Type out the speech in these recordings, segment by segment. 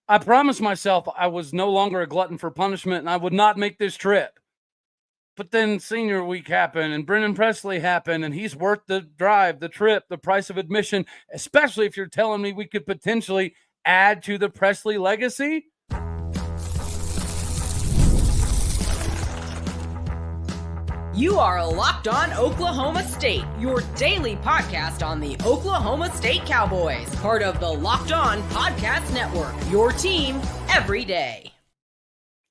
I promised myself I was no longer a glutton for punishment and I would not make this trip. But then senior week happened and Brennan Presley happened, and he's worth the drive, the trip, the price of admission, especially if you're telling me we could potentially add to the Presley legacy. You are Locked On Oklahoma State, your daily podcast on the Oklahoma State Cowboys, part of the Locked On Podcast Network, your team every day.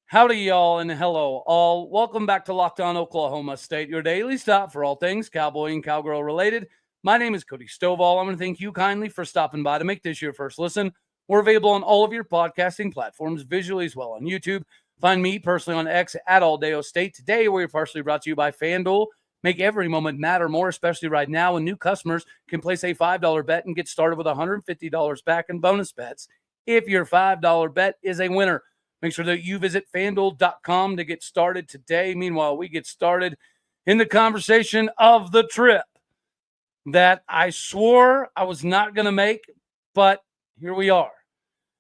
Howdy, y'all, and hello, all. Welcome back to Locked On Oklahoma State, your daily stop for all things cowboy and cowgirl related. My name is Cody Stovall. I'm going to thank you kindly for stopping by to make this your first listen. We're available on all of your podcasting platforms, visually as well on YouTube. Find me personally on X at Aldeo State. Today, we're partially brought to you by FanDuel. Make every moment matter more, especially right now when new customers can place a $5 bet and get started with $150 back in bonus bets if your $5 bet is a winner. Make sure that you visit FanDuel.com to get started today. Meanwhile, we get started in the conversation of the trip that I swore I was not going to make, but here we are.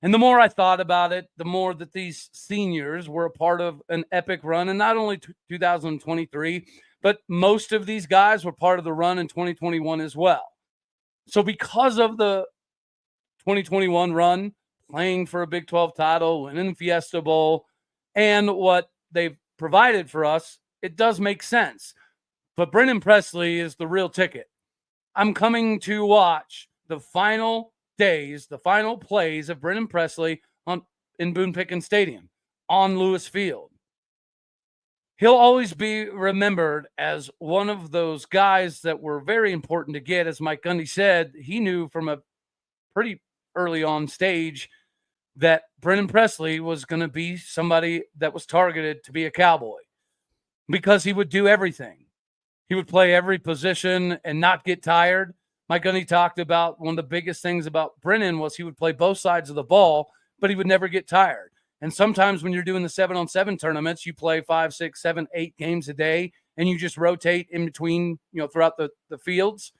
And the more I thought about it, the more that these seniors were a part of an epic run, and not only 2023, but most of these guys were part of the run in 2021 as well. So because of the 2021 run, playing for a Big 12 title, winning Fiesta Bowl, and what they've provided for us, it does make sense. But Brennan Presley is the real ticket. I'm coming to watch the final days, the final plays of Brennan Presley in Boone Pickens Stadium on Lewis Field. He'll always be remembered as one of those guys that were very important to get. As Mike Gundy said, he knew from a pretty early on stage that Brennan Presley was going to be somebody that was targeted to be a Cowboy because he would do everything. He would play every position and not get tired. Mike Gundy talked about one of the biggest things about Brennan was he would play both sides of the ball, but he would never get tired. And sometimes when you're doing the 7-on-7 tournaments, you play 5, 6, 7, 8 games a day, and you just rotate in between, throughout the fields.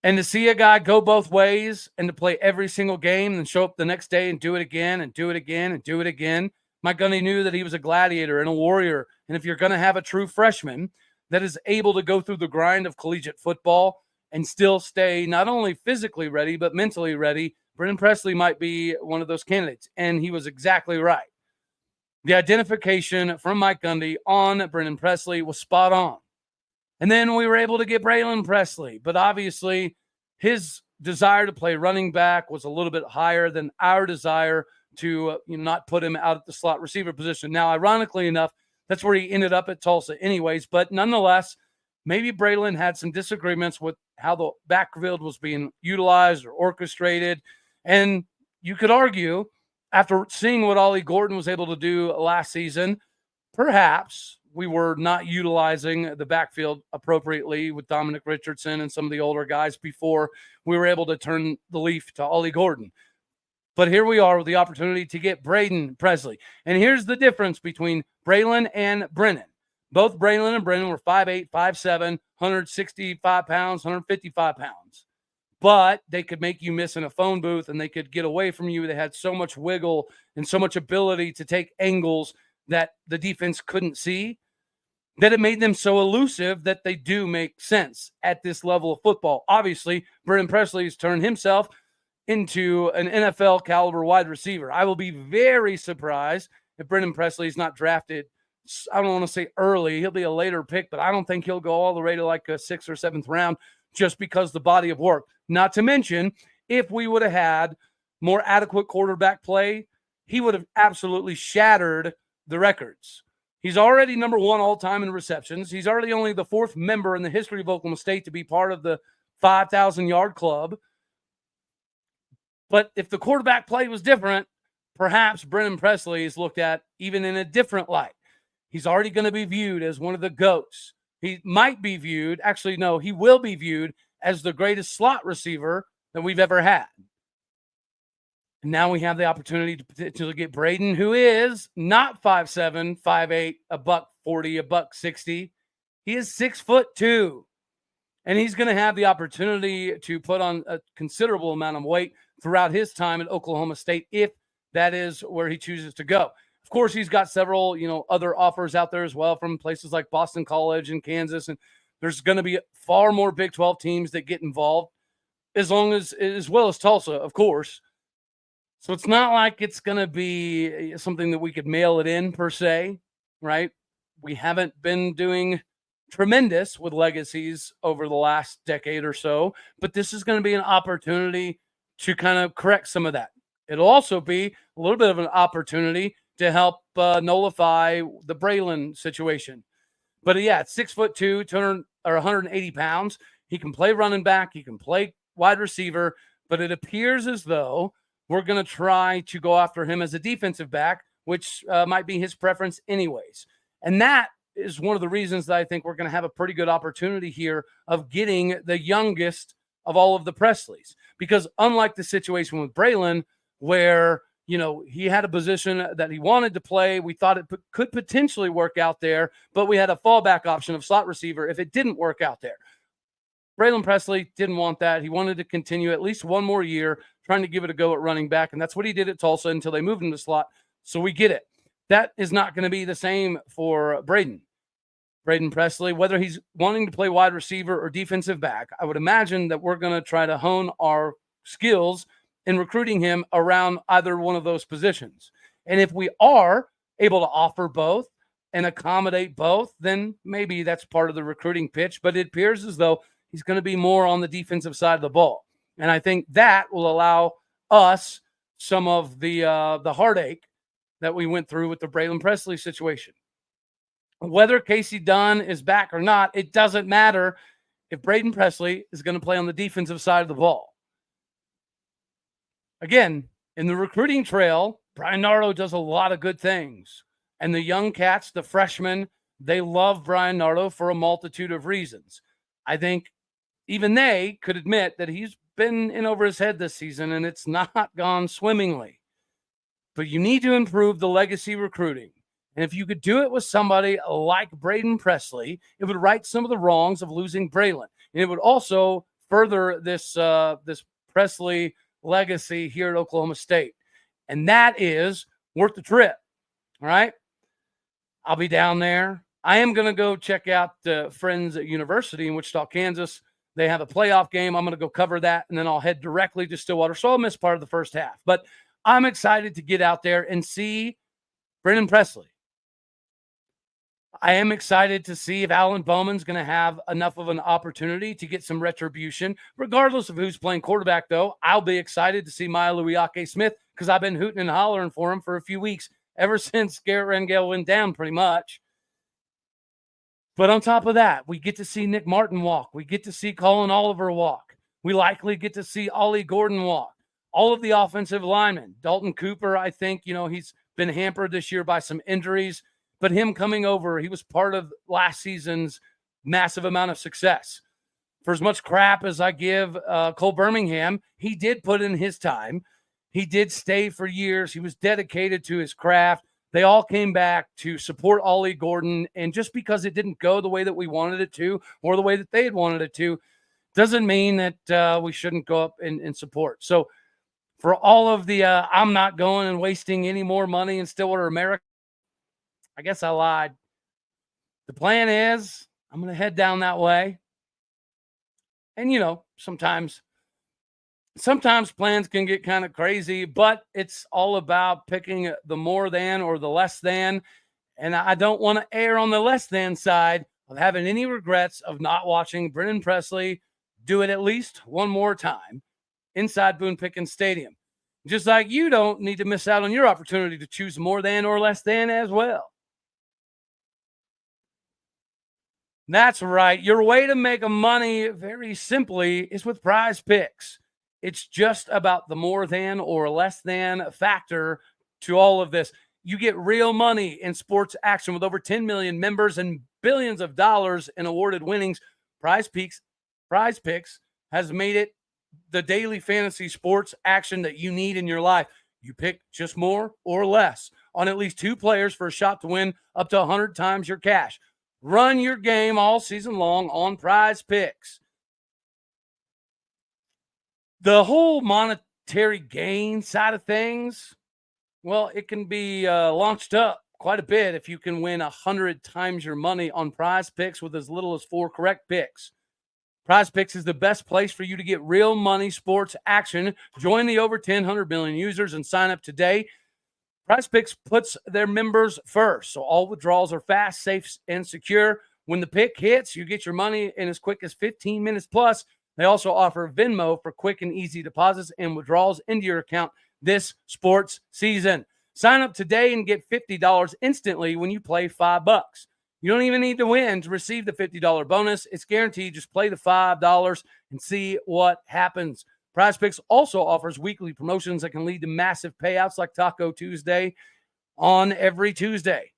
And to see a guy go both ways and to play every single game and show up the next day and do it again and do it again and do it again, Mike Gundy knew that he was a gladiator and a warrior. And if you're going to have a true freshman that is able to go through the grind of collegiate football and still stay not only physically ready, but mentally ready, Brennan Presley might be one of those candidates. And he was exactly right. The identification from Mike Gundy on Brennan Presley was spot on. And then we were able to get Braeden Presley. But obviously, his desire to play running back was a little bit higher than our desire to not put him out at the slot receiver position. Now, ironically enough, that's where he ended up at Tulsa anyways. But nonetheless, maybe Braeden had some disagreements with how the backfield was being utilized or orchestrated. And you could argue, after seeing what Ollie Gordon was able to do last season, perhaps we were not utilizing the backfield appropriately with Dominic Richardson and some of the older guys before we were able to turn the leaf to Ollie Gordon. But here we are with the opportunity to get Braeden Presley. And here's the difference between Braeden and Brennan. Both Braeden and Brennan were 5'8", 5'7", 165 pounds, 155 pounds. But they could make you miss in a phone booth and they could get away from you. They had so much wiggle and so much ability to take angles that the defense couldn't see, that it made them so elusive that they do make sense at this level of football. Obviously, Braeden Presley has turned himself into an NFL caliber wide receiver. I will be very surprised if Braeden Presley is not drafted. I don't want to say early. He'll be a later pick, but I don't think he'll go all the way to like a 6th or 7th round just because the body of work. Not to mention, if we would have had more adequate quarterback play, he would have absolutely shattered the records. He's already number 1 all-time in receptions. He's already only the 4th member in the history of Oklahoma State to be part of the 5,000-yard club. But if the quarterback play was different, perhaps Brennan Presley is looked at even in a different light. He's already going to be viewed as one of the GOATs. He might be viewed, actually, no, he will be viewed as the greatest slot receiver that we've ever had. And now we have the opportunity to potentially get Braeden, who is not 5'7", 5'8", $140, $160. He is 6'2", and he's going to have the opportunity to put on a considerable amount of weight throughout his time at Oklahoma State if that is where he chooses to go. Of course, he's got several, other offers out there as well from places like Boston College and Kansas. And there's going to be far more Big 12 teams that get involved, as well as Tulsa, of course. So it's not like it's going to be something that we could mail it in per se, right? We haven't been doing tremendous with legacies over the last decade or so, but this is going to be an opportunity to kind of correct some of that. It'll also be a little bit of an opportunity to help nullify the Braeden situation. But yeah, it's 6'2", 200 or 180 pounds. He can play running back. He can play wide receiver. But it appears as though we're going to try to go after him as a defensive back, which might be his preference anyways. And that is one of the reasons that I think we're going to have a pretty good opportunity here of getting the youngest of all of the Presleys. Because unlike the situation with Braeden, where he had a position that he wanted to play. We thought it could potentially work out there, but we had a fallback option of slot receiver if it didn't work out there. Braeden Presley didn't want that. He wanted to continue at least one more year trying to give it a go at running back, and that's what he did at Tulsa until they moved him to slot, so we get it. That is not going to be the same for Braeden Presley, whether he's wanting to play wide receiver or defensive back. I would imagine that we're going to try to hone our skills in recruiting him around either one of those positions. And if we are able to offer both and accommodate both, then maybe that's part of the recruiting pitch. But it appears as though he's going to be more on the defensive side of the ball. And I think that will allow us some of the heartache that we went through with the Braeden Presley situation. Whether Casey Dunn is back or not, it doesn't matter if Braeden Presley is going to play on the defensive side of the ball. Again, in the recruiting trail, Brian Nardo does a lot of good things. And the young cats, the freshmen, they love Brian Nardo for a multitude of reasons. I think even they could admit that he's been in over his head this season and it's not gone swimmingly. But you need to improve the legacy recruiting. And if you could do it with somebody like Braeden Presley, it would right some of the wrongs of losing Braeden. And it would also further this Presley legacy here at Oklahoma State. And that is worth the trip. All right. I'll be down there. I am going to go check out the Friends at University in Wichita, Kansas. They have a playoff game. I'm going to go cover that, and then I'll head directly to Stillwater. So I'll miss part of the first half. But I'm excited to get out there and see Braeden Presley. I am excited to see if Alan Bowman's going to have enough of an opportunity to get some retribution. Regardless of who's playing quarterback, though, I'll be excited to see Milo Smith because I've been hooting and hollering for him for a few weeks, ever since Garrett Rangel went down pretty much. But on top of that, we get to see Nick Martin walk. We get to see Colin Oliver walk. We likely get to see Ollie Gordon walk. All of the offensive linemen. Dalton Cooper, I think, he's been hampered this year by some injuries. But him coming over, he was part of last season's massive amount of success. For as much crap as I give Cole Birmingham, he did put in his time. He did stay for years. He was dedicated to his craft. They all came back to support Ollie Gordon. And just because it didn't go the way that we wanted it to or the way that they had wanted it to, doesn't mean that we shouldn't go up and support. So for all of the I'm not going and wasting any more money in Stillwater America, I guess I lied. The plan is I'm going to head down that way. And, sometimes plans can get kind of crazy, but it's all about picking the more than or the less than. And I don't want to err on the less than side of having any regrets of not watching Braeden Presley do it at least one more time inside Boone Pickens Stadium. Just like you don't need to miss out on your opportunity to choose more than or less than as well. That's right. Your way to make money, very simply, is with PrizePicks. It's just about the more than or less than factor to all of this. You get real money in sports action with over 10 million members and billions of dollars in awarded winnings. PrizePicks has made it the daily fantasy sports action that you need in your life. You pick just more or less on at least two players for a shot to win up to 100 times your cash. Run your game all season long on PrizePicks. The whole monetary gain side of things, Well, it can be launched up quite a bit if you can win 100 times your money on PrizePicks with as little as 4 correct picks. PrizePicks is the best place for you to get real money sports action. Join the over 100 million users and sign up today. PrizePicks puts their members first, so all withdrawals are fast, safe, and secure. When the pick hits, you get your money in as quick as 15 minutes plus. They also offer Venmo for quick and easy deposits and withdrawals into your account this sports season. Sign up today and get $50 instantly when you play $5. You don't even need to win to receive the $50 bonus. It's guaranteed. Just play the $5 and see what happens. PrizePicks also offers weekly promotions that can lead to massive payouts like Taco Tuesday on every Tuesday.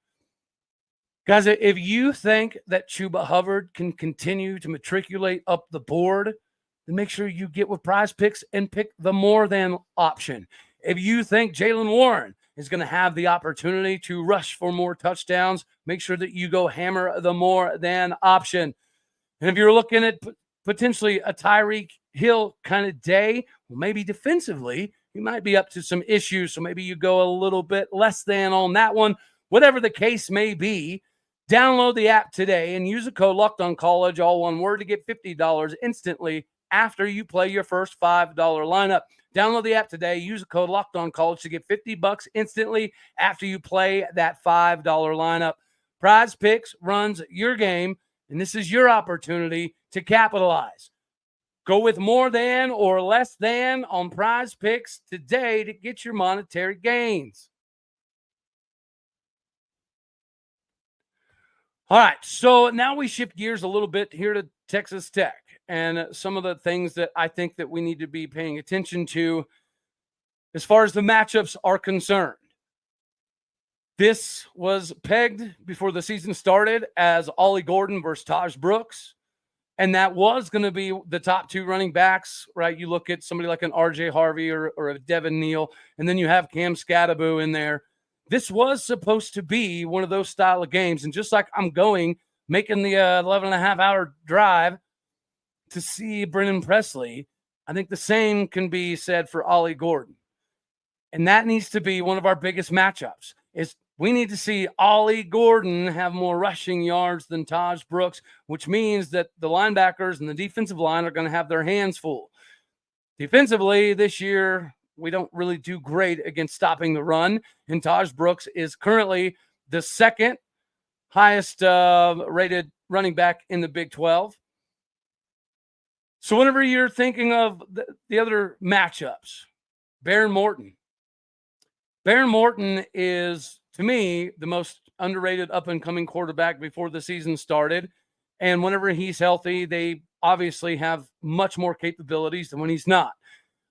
Guys, if you think that Chuba Hubbard can continue to matriculate up the board, then make sure you get with PrizePicks and pick the more than option. If you think Jaylen Warren is going to have the opportunity to rush for more touchdowns, make sure that you go hammer the more than option. And if you're looking at potentially a Tyreek Hill kind of day, well, maybe defensively, you might be up to some issues. So maybe you go a little bit less than on that one. Whatever the case may be, download the app today and use the code LOCKEDONCollege, all one word, to get $50 instantly after you play your first $5 lineup. Download the app today. Use the code LOCKEDONCollege to get $50 instantly after you play that $5 lineup. PrizePicks runs your game, and this is your opportunity to capitalize. Go with more than or less than on PrizePicks today to get your monetary gains. All right, so now we shift gears a little bit here to Texas Tech and some of the things that I think that we need to be paying attention to as far as the matchups are concerned. This was pegged before the season started as Ollie Gordon versus Taj Brooks, and that was going to be the top two running backs, right? You look at somebody like an RJ Harvey or a Devin Neal, and then you have Cam Scatterbo in there. This was supposed to be one of those style of games, and just like I'm making the 11.5-hour drive to see Brennan Presley, I think the same can be said for Ollie Gordon. And that needs to be one of our biggest matchups. Is we need to see Ollie Gordon have more rushing yards than Taj Brooks, which means that the linebackers and the defensive line are going to have their hands full. Defensively, this year, we don't really do great against stopping the run, and Taj Brooks is currently the second highest rated running back in the Big 12. So whenever you're thinking of the other matchups, Behren Morton. Behren Morton is, to me, the most underrated up-and-coming quarterback before the season started. And whenever he's healthy, they obviously have much more capabilities than when he's not.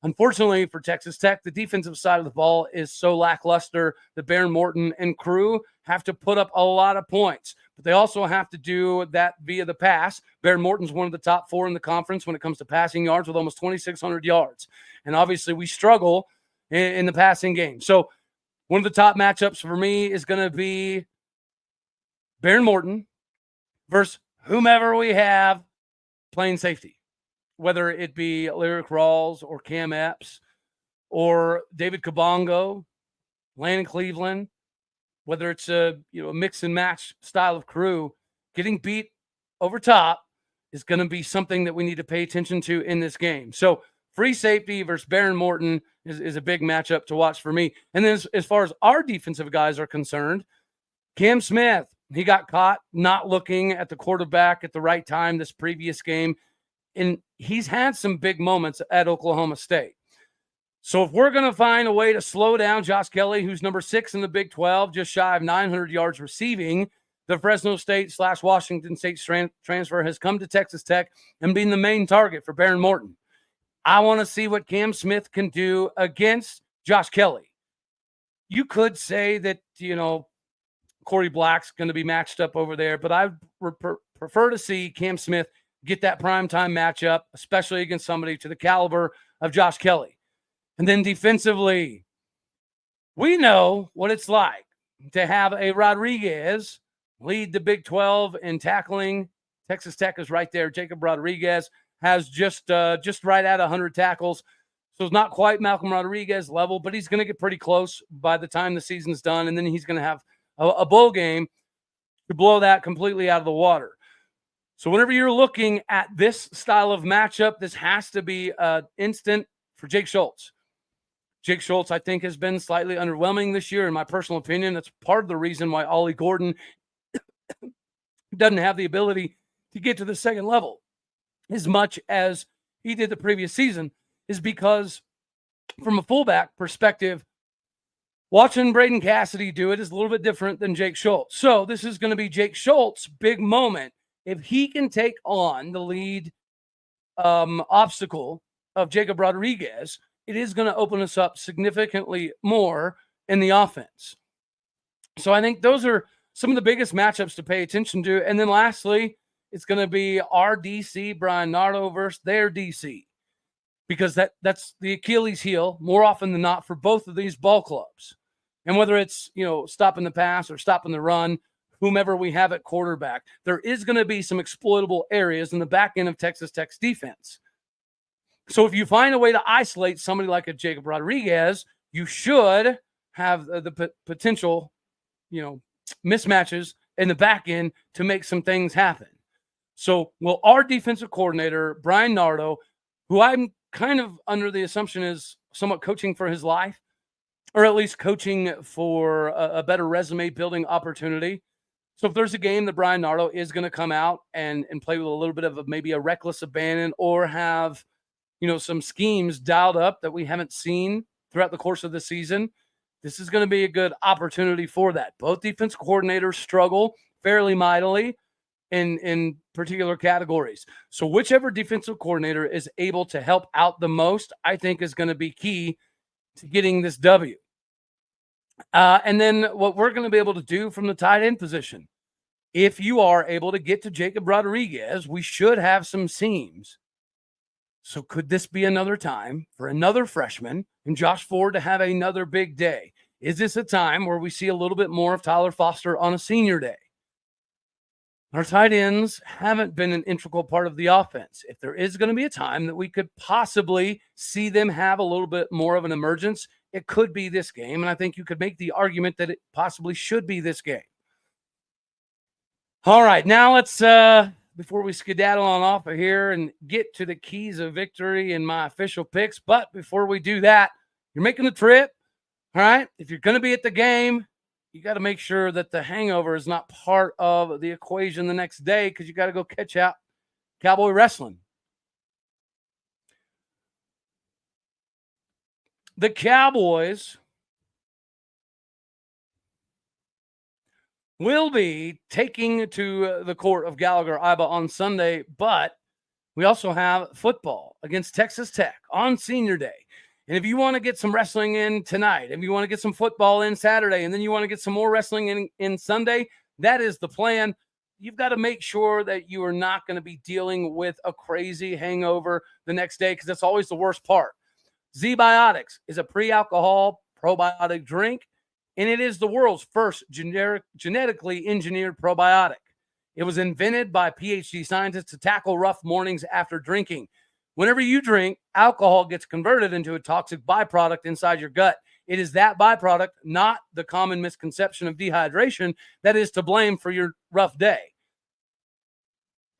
Unfortunately for Texas Tech, the defensive side of the ball is so lackluster that Behren Morton and crew have to put up a lot of points. But they also have to do that via the pass. Behren Morton's one of the top 4 in the conference when it comes to passing yards with almost 2,600 yards. And obviously we struggle in the passing game. So one of the top matchups for me is going to be Behren Morton versus whomever we have playing safety, whether it be Lyric Rawls or Cam Epps or David Kabongo, Landon Cleveland, whether it's a mix and match style of crew, getting beat over top is going to be something that we need to pay attention to in this game. So free safety versus Behren Morton is a big matchup to watch for me. And then as far as our defensive guys are concerned, Cam Smith, he got caught not looking at the quarterback at the right time this previous game. And he's had some big moments at Oklahoma State. So if we're going to find a way to slow down Josh Kelly, who's number 6 in the Big 12, just shy of 900 yards receiving, the Fresno State/Washington State transfer has come to Texas Tech and been the main target for Behren Morton. I want to see what Cam Smith can do against Josh Kelly. You could say that, Corey Black's going to be matched up over there, but I prefer to see Cam Smith get that primetime matchup, especially against somebody to the caliber of Josh Kelly. And then defensively, we know what it's like to have a Rodriguez lead the Big 12 in tackling. Texas Tech is right there. Jacob Rodriguez has just right at 100 tackles. So it's not quite Malcolm Rodriguez level, but he's going to get pretty close by the time the season's done. And then he's going to have a bowl game to blow that completely out of the water. So whenever you're looking at this style of matchup, this has to be instant for Jake Schultz. Jake Schultz, I think, has been slightly underwhelming this year, in my personal opinion. That's part of the reason why Ollie Gordon doesn't have the ability to get to the second level as much as he did the previous season, is because from a fullback perspective, watching Braden Cassidy do it is a little bit different than Jake Schultz. So this is going to be Jake Schultz's big moment. If he can take on the lead obstacle of Jacob Rodriguez, it is going to open us up significantly more in the offense. So I think those are some of the biggest matchups to pay attention to. And then lastly, it's going to be our DC, Brian Nardo, versus their DC, because that's the Achilles heel more often than not for both of these ball clubs. And whether it's, stopping the pass or stopping the run, whomever we have at quarterback, there is going to be some exploitable areas in the back end of Texas Tech's defense. So if you find a way to isolate somebody like a Jacob Rodriguez, you should have the potential, mismatches in the back end to make some things happen. So will our defensive coordinator, Brian Nardo, who I'm kind of under the assumption is somewhat coaching for his life, or at least coaching for a better resume building opportunity. So if there's a game that Brian Nardo is going to come out and play with a little bit of maybe a reckless abandon or have, some schemes dialed up that we haven't seen throughout the course of the season, this is going to be a good opportunity for that. Both defense coordinators struggle fairly mightily in particular categories. So whichever defensive coordinator is able to help out the most, I think is going to be key to getting this W. And then what we're going to be able to do from the tight end position, if you are able to get to Jacob Rodriguez, we should have some seams. So could this be another time for another freshman and Josh Ford to have another big day? Is this a time where we see a little bit more of Tyler Foster on a senior day? Our tight ends haven't been an integral part of the offense. If there is going to be a time that we could possibly see them have a little bit more of an emergence, it could be this game. And I think you could make the argument that it possibly should be this game. All right, now let's, before we skedaddle on off of here and get to the keys of victory and my official picks. But before we do that, you're making the trip. All right, if you're going to be at the game, you got to make sure that the hangover is not part of the equation the next day, because you got to go catch out Cowboy wrestling. The Cowboys will be taking to the court of Gallagher-Iba on Sunday, but we also have football against Texas Tech on senior day. And if you want to get some wrestling in tonight, if you want to get some football in Saturday, and then you want to get some more wrestling in Sunday, that is the plan. You've got to make sure that you are not going to be dealing with a crazy hangover the next day, because that's always the worst part. Zbiotics is a pre-alcohol probiotic drink, and it is the world's first genetically engineered probiotic. It was invented by PhD scientists to tackle rough mornings after drinking. Whenever you drink, alcohol gets converted into a toxic byproduct inside your gut. It is that byproduct, not the common misconception of dehydration, that is to blame for your rough day.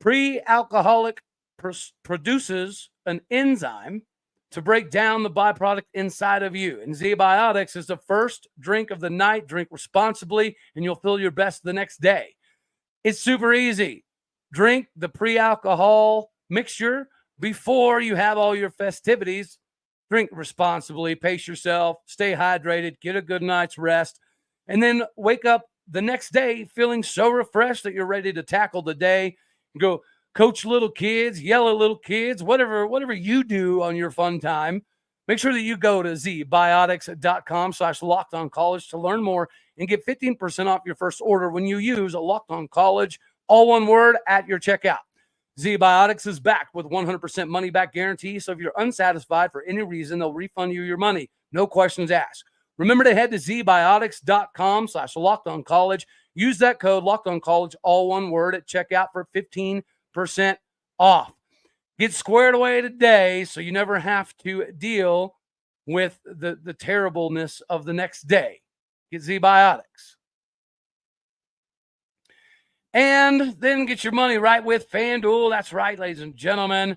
Pre-alcoholic produces an enzyme to break down the byproduct inside of you. And Zbiotics is the first drink of the night. Drink responsibly, and you'll feel your best the next day. It's super easy. Drink the pre-alcohol mixture before you have all your festivities. Drink responsibly, pace yourself, stay hydrated, get a good night's rest, and then wake up the next day feeling so refreshed that you're ready to tackle the day. Go coach little kids, yell at little kids, whatever you do on your fun time. Make sure that you go to zbiotics.com/lockedoncollege to learn more and get 15% off your first order when you use Locked On College, all one word, at your checkout. Zbiotics is back with 100% money-back guarantee, so if you're unsatisfied for any reason, they'll refund you your money. No questions asked. Remember to head to zbiotics.com/lockedoncollege. Use that code LOCKEDONCollege, all one word, at checkout for 15% off. Get squared away today so you never have to deal with the terribleness of the next day. Get Zbiotics. And then get your money right with FanDuel. That's right, ladies and gentlemen.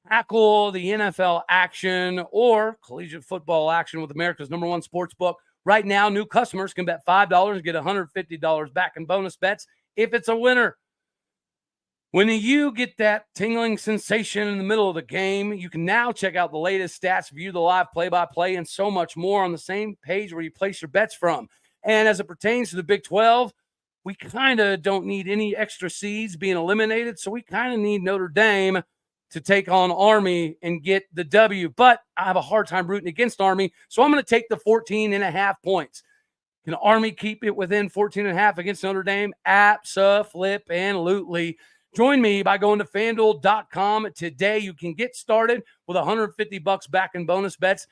Tackle the NFL action or collegiate football action with America's #1 sports book. Right now, new customers can bet $5 and get $150 back in bonus bets if it's a winner. When you get that tingling sensation in the middle of the game, you can now check out the latest stats, view the live play-by-play, and so much more on the same page where you place your bets from. And as it pertains to the Big 12, we kind of don't need any extra seeds being eliminated, so we kind of need Notre Dame to take on Army and get the W. But I have a hard time rooting against Army, so I'm going to take the 14.5 points. Can Army keep it within 14.5 against Notre Dame? Abso-flip-and-lutely. Join me by going to FanDuel.com today. You can get started with $150 back in bonus bets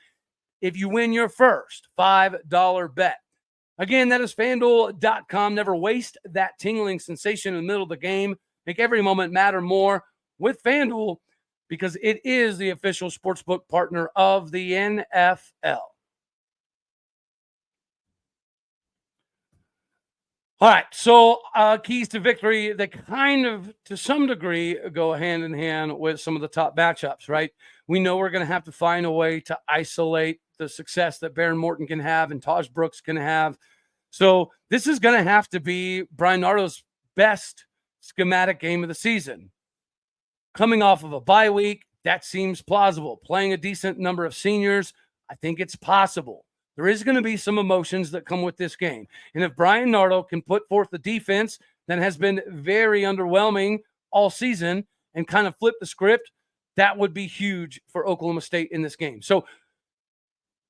if you win your first $5 bet. Again, that is FanDuel.com. Never waste that tingling sensation in the middle of the game. Make every moment matter more with FanDuel because it is the official sportsbook partner of the NFL. All right, so keys to victory that kind of, to some degree, go hand in hand with some of the top matchups, right? We know we're going to have to find a way to isolate the success that Baron Morton can have and Taj Brooks can have. So this is going to have to be Brian Nardo's best schematic game of the season. Coming off of a bye week, that seems plausible. Playing a decent number of seniors, I think it's possible. There is going to be some emotions that come with this game. And if Brian Nardo can put forth the defense that has been very underwhelming all season and kind of flip the script, that would be huge for Oklahoma State in this game. So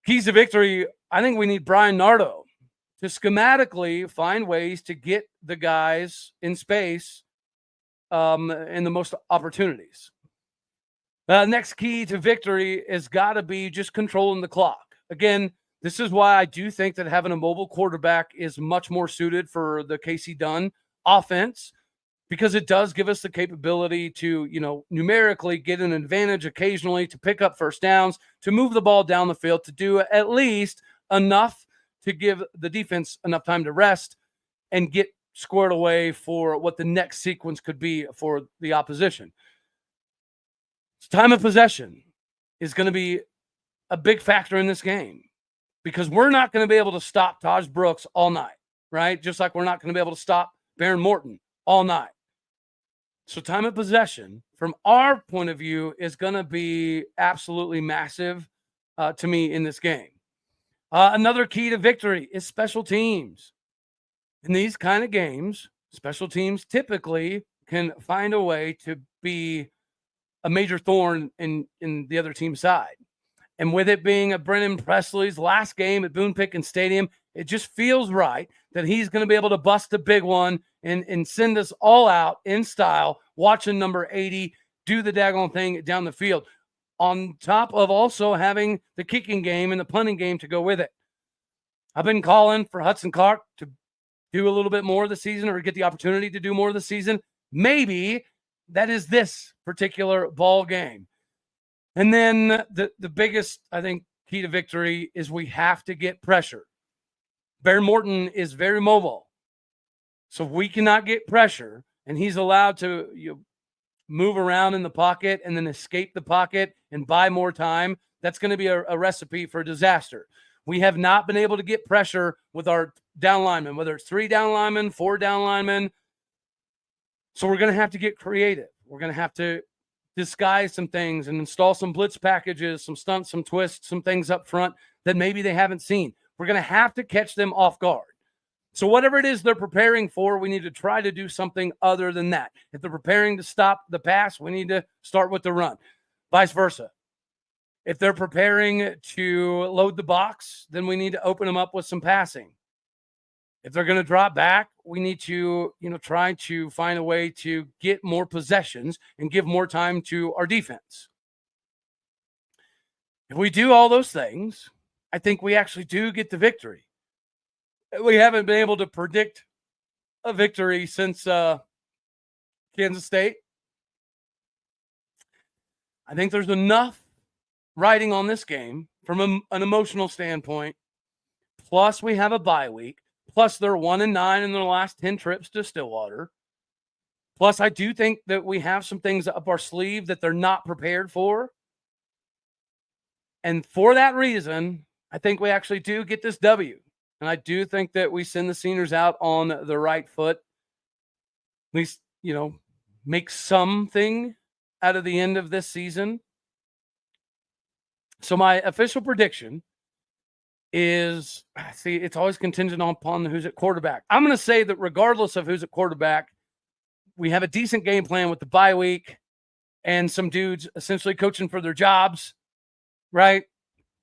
keys to victory, I think we need Brian Nardo to schematically find ways to get the guys in space and the most opportunities. Next key to victory has got to be just controlling the clock. Again, this is why I do think that having a mobile quarterback is much more suited for the Casey Dunn offense because it does give us the capability to, numerically get an advantage occasionally, to pick up first downs, to move the ball down the field, to do at least enough to give the defense enough time to rest and get squared away for what the next sequence could be for the opposition. So time of possession is going to be a big factor in this game, because we're not going to be able to stop Taj Brooks all night, right? Just like we're not going to be able to stop Baron Morton all night. So time of possession, from our point of view, is going to be absolutely massive to me in this game. Another key to victory is special teams. In these kind of games, special teams typically can find a way to be a major thorn in the other team's side. And with it being a Brennan Presley's last game at Boone Pickens Stadium, it just feels right that he's going to be able to bust a big one and send us all out in style, watching number 80 do the daggone thing down the field, on top of also having the kicking game and the punting game to go with it. I've been calling for Hudson Clark to do a little bit more of the season, or get the opportunity to do more of the season. Maybe that is this particular ball game. And then the biggest, I think, key to victory is we have to get pressure. Baron Morton is very mobile. So if we cannot get pressure and he's allowed to move around in the pocket and then escape the pocket and buy more time, that's going to be a recipe for disaster. We have not been able to get pressure with our down linemen, whether it's 3 down linemen, 4 down linemen. So we're going to have to get creative. We're going to have to disguise some things and install some blitz packages, some stunts, some twists, some things up front that maybe they haven't seen. We're going to have to catch them off guard. So whatever it is they're preparing for, we need to try to do something other than that. If they're preparing to stop the pass, we need to start with the run. Vice versa. If they're preparing to load the box, then we need to open them up with some passing. If they're going to drop back, we need to, try to find a way to get more possessions and give more time to our defense. If we do all those things, I think we actually do get the victory. We haven't been able to predict a victory since Kansas State. I think there's enough riding on this game from an emotional standpoint. Plus, we have a bye week. Plus, they're 1-9 in their last 10 trips to Stillwater. Plus, I do think that we have some things up our sleeve that they're not prepared for. And for that reason, I think we actually do get this W. And I do think that we send the seniors out on the right foot. At least, make something out of the end of this season. So my official prediction is, it's always contingent upon who's at quarterback. I'm going to say that regardless of who's at quarterback, we have a decent game plan with the bye week and some dudes essentially coaching for their jobs, right?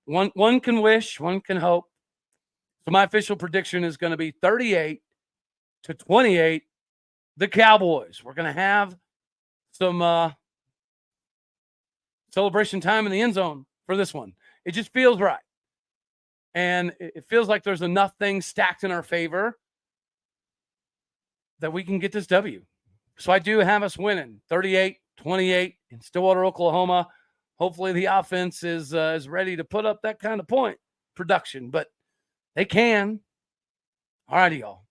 One can wish, one can hope. So my official prediction is going to be 38-28, the Cowboys. We're going to have some celebration time in the end zone for this one. It just feels right. And it feels like there's enough things stacked in our favor that we can get this W. So I do have us winning 38-28 in Stillwater, Oklahoma. Hopefully the offense is ready to put up that kind of point production, but they can. All righty, y'all.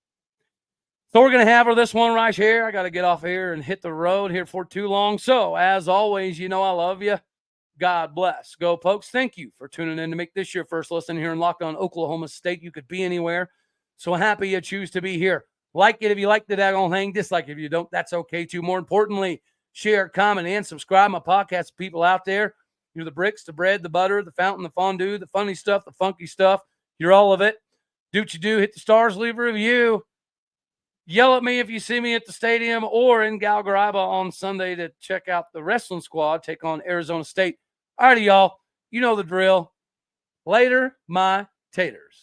So we're going to have this one right here. I got to get off here and hit the road here for too long. So as always, I love you. God bless. Go Pokes. Thank you for tuning in to make this your first listen here in Locked On Oklahoma State. You could be anywhere. So happy you choose to be here. Like it if you like the daggone thing. Dislike it if you don't. That's okay too. More importantly, share, comment, and subscribe. My podcast people out there. You're the bricks, the bread, the butter, the fountain, the fondue, the funny stuff, the funky stuff. You're all of it. Do what you do. Hit the stars. Leave a review. Yell at me if you see me at the stadium or in Galgaraiba on Sunday to check out the wrestling squad take on Arizona State. All righty, y'all. You know the drill. Later, my taters.